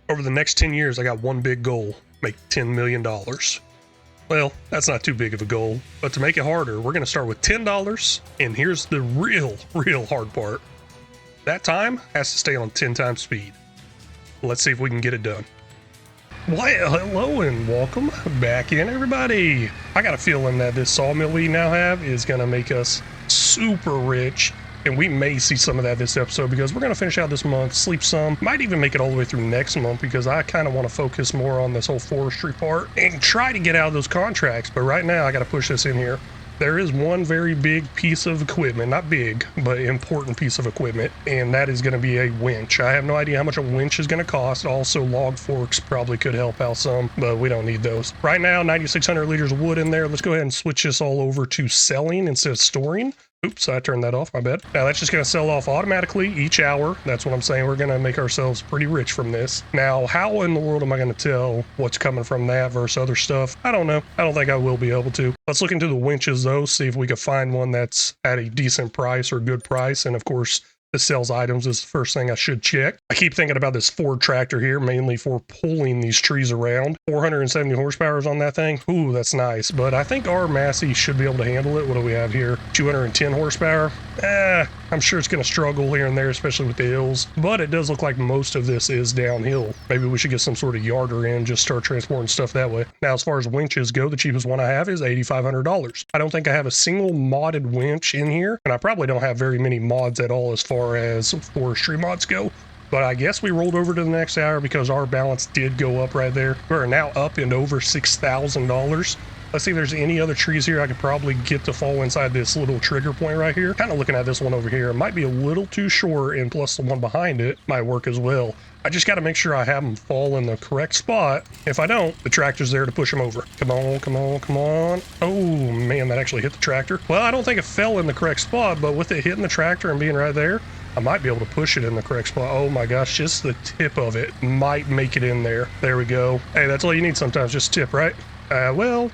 Over the next 10 years, I got one big goal: make $10 million. Well, that's not too big of a goal, but to make it harder, we're going to start with $10, and here's the real hard part. That time has to stay on 10 times speed. Let's see if we can get it done. Well, hello and welcome back in, everybody. I got a feeling that this sawmill we now have is going to make us super rich, and we may see some of that this episode because we're going to finish out this month, sleep some, might even make it all the way through next month because I kind of want to focus more on this whole forestry part and try to get out of those contracts. But right now I got to push this in here. There is one very big piece of equipment, not big, but important piece of equipment, and that is going to be a winch. I have no idea how much a winch is going to cost. Also, log forks probably could help out some, but we don't need those. Right now, 9,600 liters of wood in there. Let's go ahead and switch this all over to selling instead of storing. Oops, I turned that off, my bad. Now that's just going to sell off automatically each hour. That's what I'm saying. We're going to make ourselves pretty rich from this. Now, how in the world am I going to tell what's coming from that versus other stuff? I don't know. I don't think I will be able to. Let's look into the winches though, see if we can find one that's at a decent price or good price. And of course, the sales items is the first thing I should check. I keep thinking about this Ford tractor here, mainly for pulling these trees around. 470 horsepower is on that thing. Ooh, that's nice. But I think our Massey should be able to handle it. What do we have here? 210 horsepower. I'm sure it's going to struggle here and there, especially with the hills. But it does look like most of this is downhill. Maybe we should get some sort of yarder in, just start transporting stuff that way. Now, as far as winches go, the cheapest one I have is $8,500. I don't think I have a single modded winch in here, and I probably don't have very many mods at all as far as forestry mods go. But I guess we rolled over to the next hour because our balance did go up right there. We're now up and over $6,000. Let's see if there's any other trees here I could probably get to fall inside this little trigger point right here. Kind of looking at this one over here. It might be a little too short, and plus the one behind it might work as well. I just got to make sure I have them fall in the correct spot. If I don't, the tractor's there to push them over. Come on, come on, come on. Oh man, that actually hit the tractor. Well, I don't think it fell in the correct spot, but with it hitting the tractor and being right there, I might be able to push it in the correct spot. Oh my gosh, just the tip of it might make it in there. There we go. Hey, that's all you need sometimes, just tip, right? Well,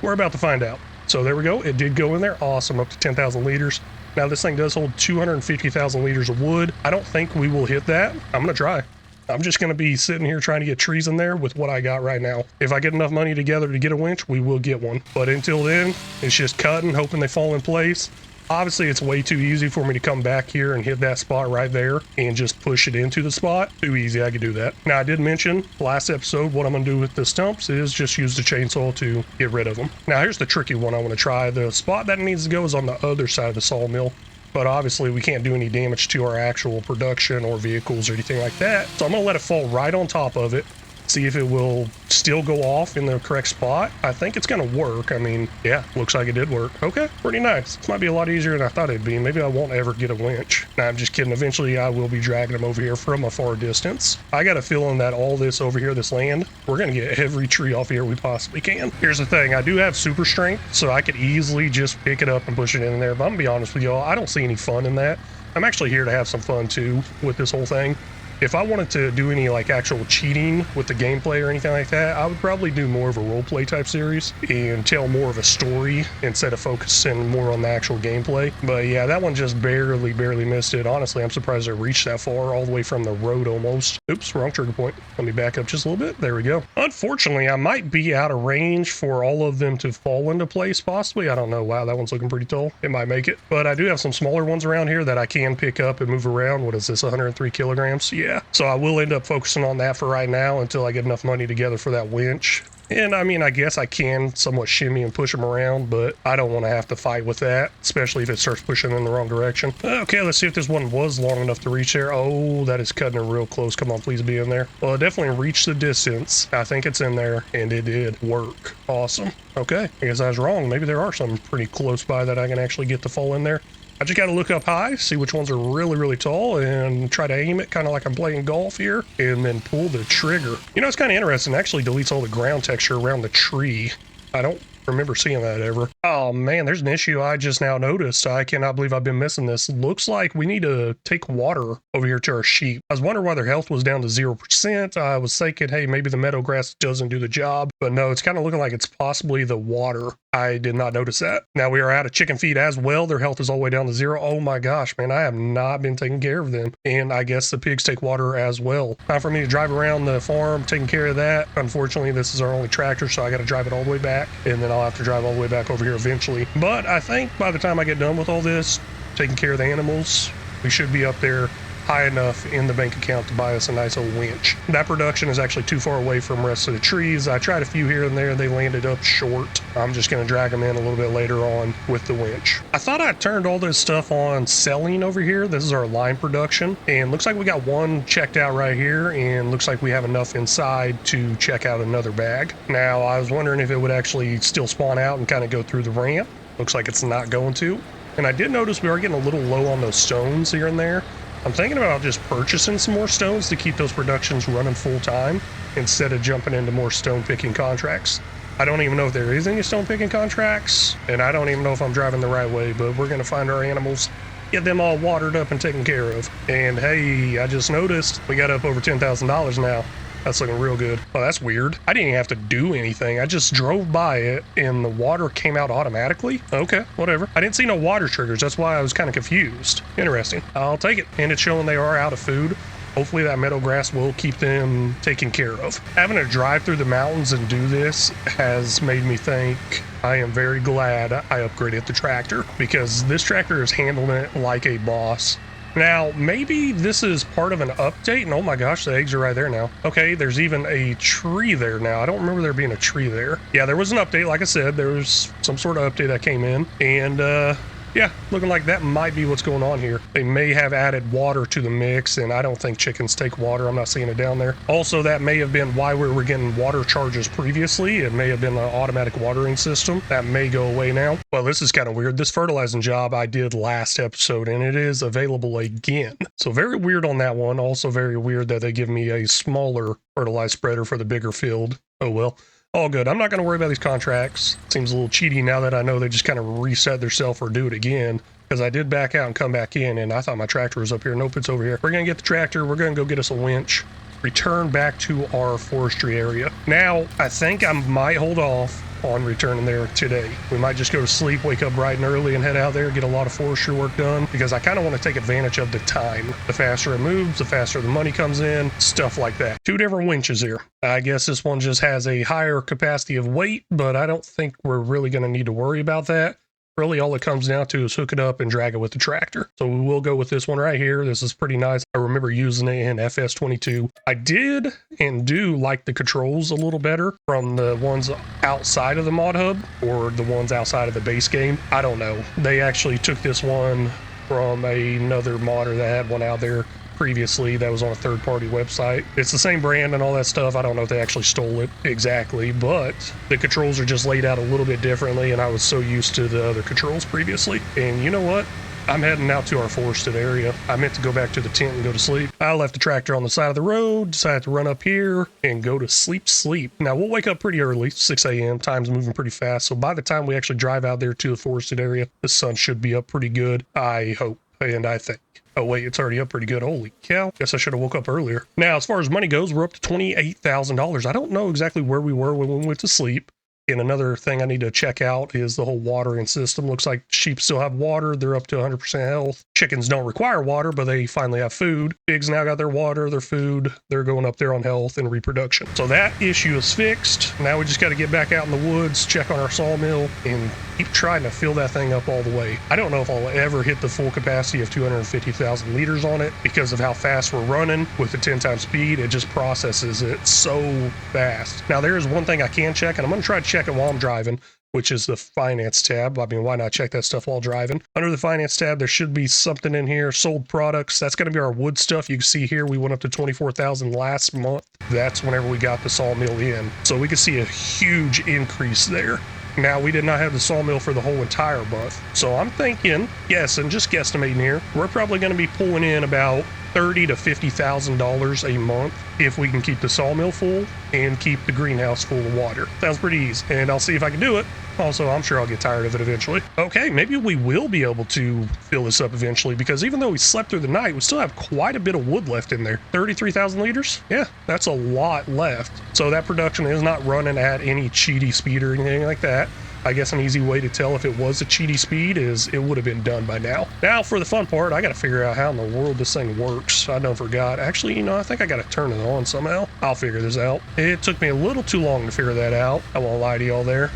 we're about to find out. So there we go. It did go in there. Awesome. Up to 10,000 liters. Now this thing does hold 250,000 liters of wood. I don't think we will hit that. I'm going to try. I'm just going to be sitting here trying to get trees in there with what I got right now. If I get enough money together to get a winch, we will get one. But until then, it's just cutting, hoping they fall in place. Obviously, it's way too easy for me to come back here and hit that spot right there and just push it into the spot. Too easy, I could do that. Now, I did mention last episode what I'm going to do with the stumps is just use the chainsaw to get rid of them. Now, here's the tricky one I want to try. The spot that it needs to go is on the other side of the sawmill. But obviously, we can't do any damage to our actual production or vehicles or anything like that. So I'm going to let it fall right on top of it. See if it will still go off in the correct spot. I think it's going to work. I mean, yeah, looks like it did work. Okay, pretty nice. This might be a lot easier than I thought it'd be. Maybe I won't ever get a winch. Nah, I'm just kidding. Eventually, I will be dragging them over here from a far distance. I got a feeling that all this over here, this land, we're going to get every tree off here we possibly can. Here's the thing. I do have super strength, so I could easily just pick it up and push it in there. But I'm going to be honest with y'all, I don't see any fun in that. I'm actually here to have some fun, too, with this whole thing. If I wanted to do any like actual cheating with the gameplay or anything like that, I would probably do more of a roleplay type series and tell more of a story instead of focusing more on the actual gameplay. But yeah, that one just barely missed it. Honestly, I'm surprised I reached that far, all the way from the road almost. Oops, wrong trigger point. Let me back up just a little bit. There we go. Unfortunately, I might be out of range for all of them to fall into place, possibly. I don't know. Wow, that one's looking pretty tall. It might make it. But I do have some smaller ones around here that I can pick up and move around. What is this, 103 kilograms? Yeah. So I will end up focusing on that for right now until I get enough money together for that winch. And I mean, I guess I can somewhat shimmy and push them around, but I don't want to have to fight with that, especially if it starts pushing in the wrong direction. Okay, let's see if this one was long enough to reach there. Oh, that is cutting it real close. Come on, please be in there. Well, it definitely reached the distance. I think it's in there, and it did work. Awesome. Okay, I guess I was wrong. Maybe there are some pretty close by that I can actually get to fall in there. I just got to look up high, see which ones are really tall, and try to aim it kind of like I'm playing golf here, and then pull the trigger. You know, it's kind of interesting. It actually deletes all the ground texture around the tree. I don't remember seeing that ever. Oh man, there's an issue I just now noticed. I cannot believe I've been missing this. Looks like we need to take water over here to our sheep. I was wondering why their health was down to 0%. I was thinking, hey, maybe the meadow grass doesn't do the job, but no, it's kind of looking like it's possibly the water. I did not notice that. Now we are out of chicken feed as well. Their health is all the way down to 0. Oh my gosh, man, I have not been taking care of them. And I guess the pigs take water as well. Time for me to drive around the farm, taking care of that. Unfortunately, this is our only tractor, so I got to drive it all the way back, and then I'll have to drive all the way back over here eventually. But I think by the time I get done with all this, taking care of the animals, we should be up there high enough in the bank account to buy us a nice old winch. That production is actually too far away from the rest of the trees. I tried a few here and there, they landed up short. I'm just going to drag them in a little bit later on with the winch. I thought I turned all this stuff on selling over here. This is our line production, and looks like we got one checked out right here, and looks like we have enough inside to check out another bag. Now I was wondering if it would actually still spawn out and kind of go through the ramp. Looks like it's not going to. And I did notice we are getting a little low on those stones here and there. I'm thinking about just purchasing some more stones to keep those productions running full time instead of jumping into more stone picking contracts. I don't even know if there is any stone picking contracts, and I don't even know if I'm driving the right way, but we're going to find our animals, get them all watered up and taken care of. And hey, I just noticed we got up over $10,000 now. That's looking real good. Oh, that's weird. I didn't even have to do anything. I just drove by it and the water came out automatically. Okay, whatever. I didn't see no water triggers. That's why I was kind of confused. Interesting. I'll take it. And it's showing they are out of food. Hopefully that meadow grass will keep them taken care of. Having to drive through the mountains and do this has made me think I am very glad I upgraded the tractor, because this tractor is handling it like a boss. Now, maybe this is part of an update, and oh my gosh, the eggs are right there now. Okay, there's even a tree there now. I don't remember there being a tree there. Yeah, there was an update, like I said. There was some sort of update that came in, and yeah, looking like that might be what's going on here. They may have added water to the mix, and I don't think chickens take water. I'm not seeing it down there. Also, that may have been why we were getting water charges previously. It may have been an automatic watering system. That may go away now. Well, this is kind of weird. This fertilizing job I did last episode, and it is available again. So very weird on that one. Also very weird that they give me a smaller fertilizer spreader for the bigger field. Oh well. All good. I'm not going to worry about these contracts. Seems a little cheaty now that I know they just kind of reset themselves or do it again, because I did back out and come back in, and I thought my tractor was up here. Nope, it's over here. We're going to get the tractor. We're going to go get us a winch, return back to our forestry area. Now, I think I might hold off on returning there today. We might just go to sleep, wake up bright and early, and head out there, get a lot of forestry work done, because I kind of want to take advantage of the time. The faster it moves, the faster the money comes in, stuff like that. Two different winches here. I guess this one just has a higher capacity of weight, but I don't think we're really going to need to worry about that. Really, all it comes down to is hook it up and drag it with the tractor. So we will go with this one right here. This is pretty nice. I remember using it in FS22. I did and do like the controls a little better from the ones outside of the mod hub or the ones outside of the base game. I don't know. They actually took this one from another modder that had one out there previously that was on a third-party website. It's the same brand and all that stuff. I don't know if they actually stole it exactly, but the controls are just laid out a little bit differently, and I was so used to the other controls previously. And you know what? I'm heading out to our forested area. I meant to go back to the tent and go to sleep. I left the tractor on the side of the road, decided to run up here and go to sleep. Now, we'll wake up pretty early, 6 a.m. Time's moving pretty fast, so by the time we actually drive out there to the forested area, the sun should be up pretty good, I hope, and I think. Oh wait, it's already up pretty good. Holy cow. Guess I should have woke up earlier. Now, as far as money goes, we're up to $28,000. I don't know exactly where we were when we went to sleep. And another thing I need to check out is the whole watering system. Looks like sheep still have water. They're up to 100% health. Chickens don't require water, but they finally have food. Pigs now got their water, their food. They're going up there on health and reproduction. So that issue is fixed. Now we just got to get back out in the woods, check on our sawmill, and keep trying to fill that thing up all the way. I don't know if I'll ever hit the full capacity of 250,000 liters on it because of how fast we're running with the 10 times speed. It just processes it so fast. Now there is one thing I can check, and I'm going to try to check it while I'm driving, which is the finance tab. I mean, why not check that stuff while driving? Under the finance tab, there should be something in here. Sold products. That's going to be our wood stuff. You can see here we went up to 24,000 last month. That's whenever we got the sawmill in. So we can see a huge increase there. Now, we did not have the sawmill for the whole entire month. So I'm thinking, yes, and just guesstimating here, we're probably going to be pulling in about $30,000 to $50,000 a month if we can keep the sawmill full and keep the greenhouse full of water. Sounds pretty easy, and I'll see if I can do it. Also, I'm sure I'll get tired of it eventually. Okay, maybe we will be able to fill this up eventually, because even though we slept through the night, we still have quite a bit of wood left in there. 33,000 liters? Yeah, that's a lot left. So that production is not running at any cheaty speed or anything like that. I guess an easy way to tell if it was a cheaty speed is it would have been done by now. Now for the fun part, I got to figure out how in the world this thing works. I done forgot. Actually, you know, I think I got to turn it on somehow. I'll figure this out. It took me a little too long to figure that out. I won't lie to y'all there.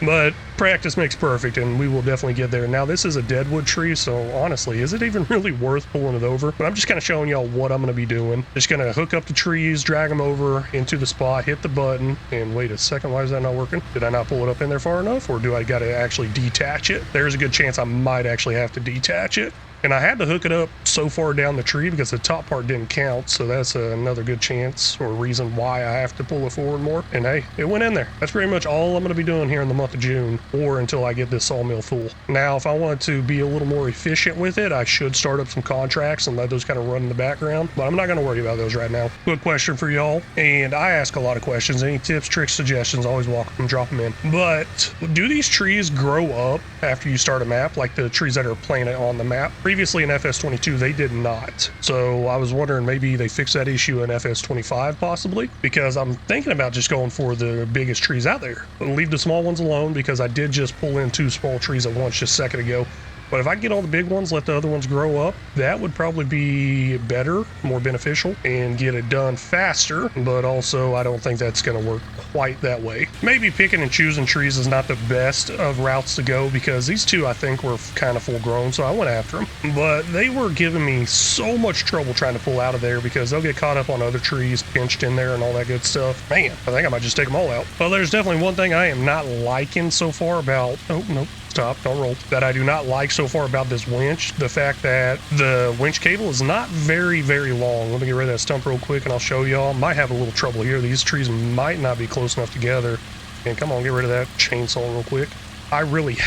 But practice makes perfect, and we will definitely get there. Now, this is a deadwood tree, so honestly, is it even really worth pulling it over? But I'm just kind of showing y'all what I'm going to be doing. Just going to hook up the trees, drag them over into the spot, hit the button, and wait a second, why is that not working? Did I not pull it up in there far enough, or do I got to actually detach it? There's a good chance I might actually have to detach it. And I had to hook it up so far down the tree because the top part didn't count, so that's another good chance or reason why I have to pull it forward more. And hey, it went in there. That's pretty much all I'm going to be doing here in the month of June, or until I get this sawmill full. Now, if I wanted to be a little more efficient with it, I should start up some contracts and let those kind of run in the background, but I'm not going to worry about those right now. Good question for y'all, and I ask a lot of questions. Any tips, tricks, suggestions, always welcome, drop them in. But do these trees grow up after you start a map, like the trees that are planted on the map? Previously in FS22, they did not. So I was wondering maybe they fixed that issue in FS25 possibly, because I'm thinking about just going for the biggest trees out there. Leave the small ones alone, because I did just pull in 2 small trees at once just a second ago. But if I get all the big ones, let the other ones grow up, that would probably be better, more beneficial, and get it done faster. But also, I don't think that's going to work quite that way. Maybe picking and choosing trees is not the best of routes to go, because these 2 I think were kind of full grown, so I went after them. But they were giving me so much trouble trying to pull out of there, because they'll get caught up on other trees, pinched in there and all that good stuff. Man, I think I might just take them all out. Well, there's definitely one thing I am not liking so far about... Oh, nope. Stop, don't roll. That I do not like so far about this winch, the fact that the winch cable is not very long. Let me get rid of that stump real quick and I'll show y'all. Might have a little trouble here. These trees might not be close enough together. And come on, get rid of that chainsaw real quick. I really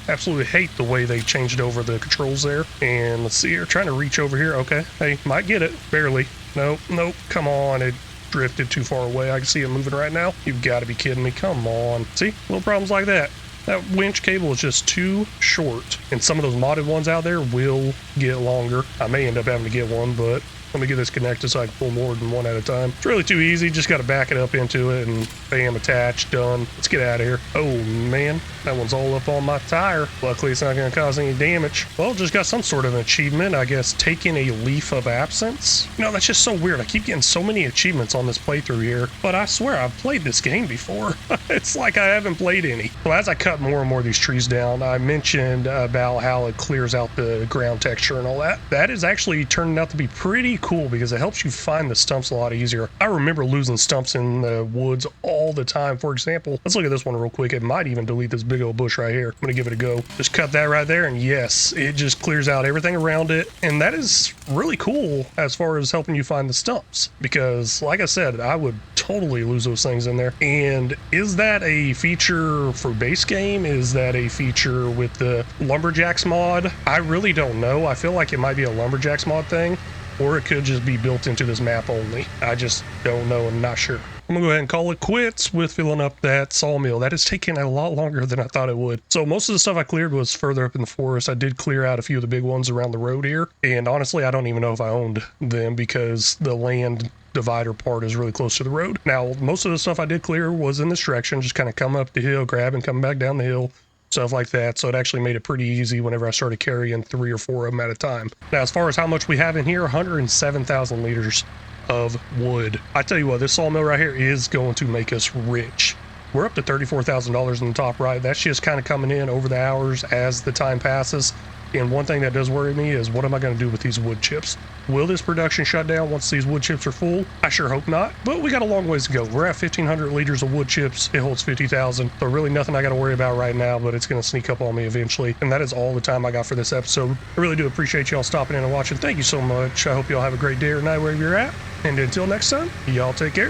absolutely hate the way they changed over the controls there. And let's see here, trying to reach over here. Okay, hey, might get it, barely. Nope, come on, it drifted too far away. I can see it moving right now. You've got to be kidding me, come on. See, little problems like that. That winch cable is just too short, and some of those modded ones out there will get longer. I may end up having to get one, but let me get this connected so I can pull more than one at a time. It's really too easy. Just got to back it up into it and bam, attached, done. Let's get out of here. Oh man, that one's all up on my tire. Luckily, it's not going to cause any damage. Well, just got some sort of an achievement, I guess, taking a leaf of absence. You know, that's just so weird. I keep getting so many achievements on this playthrough here, but I swear I've played this game before. It's like I haven't played any. So as I cut more and more of these trees down, I mentioned about how it clears out the ground texture and all that. That is actually turning out to be pretty cool, because it helps you find the stumps a lot easier. I remember losing stumps in the woods all the time. For example, let's look at this one real quick. It might even delete this big old bush right here. I'm gonna give it a go. Just cut that right there, and yes, it just clears out everything around it. And that is really cool as far as helping you find the stumps, because like I said, I would totally lose those things in there. And is that a feature for base game? Is that a feature with the Lumberjacks mod? I really don't know. I feel like it might be a Lumberjacks mod thing, or it could just be built into this map only. I just don't know. I'm not sure. I'm gonna go ahead and call it quits with filling up that sawmill. That is taking a lot longer than I thought it would. So most of the stuff I cleared was further up in the forest. I did clear out a few of the big ones around the road here. And honestly, I don't even know if I owned them, because the land divider part is really close to the road. Now, most of the stuff I did clear was in this direction, just kind of come up the hill, grab and come back down the hill, stuff like that. So it actually made it pretty easy whenever I started carrying 3 or 4 of them at a time. Now, as far as how much we have in here, 107,000 liters of wood. I tell you what, this sawmill right here is going to make us rich. We're up to $34,000 in the top right. That's just kind of coming in over the hours as the time passes. And one thing that does worry me is, what am I going to do with these wood chips? Will this production shut down once these wood chips are full? I sure hope not, but we got a long ways to go. We're at 1,500 liters of wood chips. It holds 50,000. So really nothing I got to worry about right now, but it's going to sneak up on me eventually. And that is all the time I got for this episode. I really do appreciate y'all stopping in and watching. Thank you so much. I hope y'all have a great day or night wherever you're at. And until next time, y'all take care.